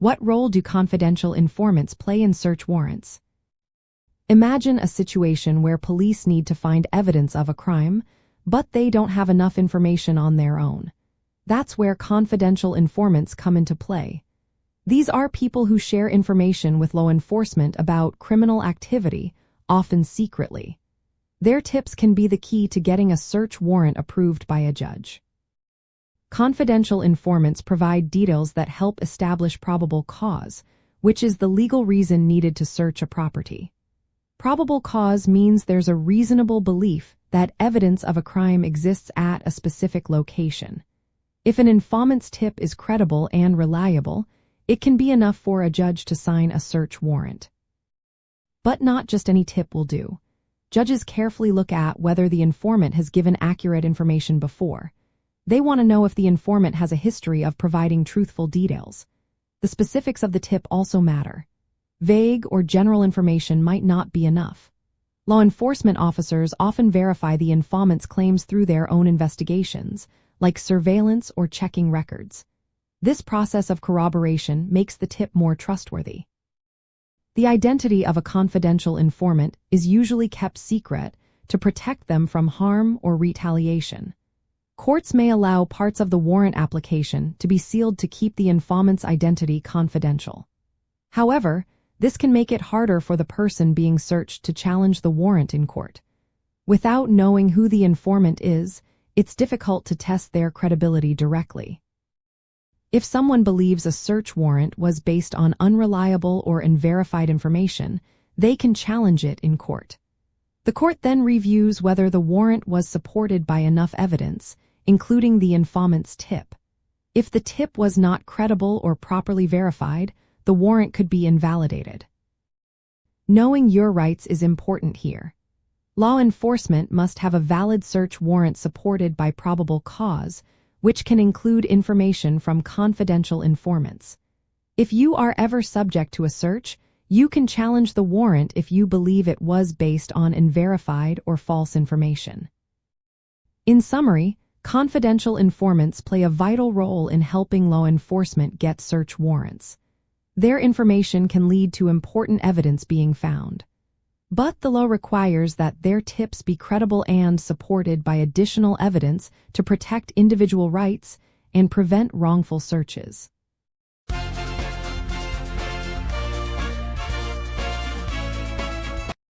What role do confidential informants play in search warrants? Imagine a situation where police need to find evidence of a crime, but they don't have enough information on their own. That's where confidential informants come into play. These are people who share information with law enforcement about criminal activity, often secretly. Their tips can be the key to getting a search warrant approved by a judge. Confidential informants provide details that help establish probable cause, which is the legal reason needed to search a property. Probable cause means there's a reasonable belief that evidence of a crime exists at a specific location. If an informant's tip is credible and reliable, it can be enough for a judge to sign a search warrant. But not just any tip will do. Judges carefully look at whether the informant has given accurate information before. They want to know if the informant has a history of providing truthful details. The specifics of the tip also matter. Vague or general information might not be enough. Law enforcement officers often verify the informant's claims through their own investigations, like surveillance or checking records. This process of corroboration makes the tip more trustworthy. The identity of a confidential informant is usually kept secret to protect them from harm or retaliation. Courts may allow parts of the warrant application to be sealed to keep the informant's identity confidential. However, this can make it harder for the person being searched to challenge the warrant in court. Without knowing who the informant is, it's difficult to test their credibility directly. If someone believes a search warrant was based on unreliable or unverified information, they can challenge it in court. The court then reviews whether the warrant was supported by enough evidence, including the informant's tip. If the tip was not credible or properly verified, the warrant could be invalidated. Knowing your rights is important here. Law enforcement must have a valid search warrant supported by probable cause, which can include information from confidential informants. If you are ever subject to a search, you can challenge the warrant if you believe it was based on unverified or false information. In summary, confidential informants play a vital role in helping law enforcement get search warrants. Their information can lead to important evidence being found. But the law requires that their tips be credible and supported by additional evidence to protect individual rights and prevent wrongful searches.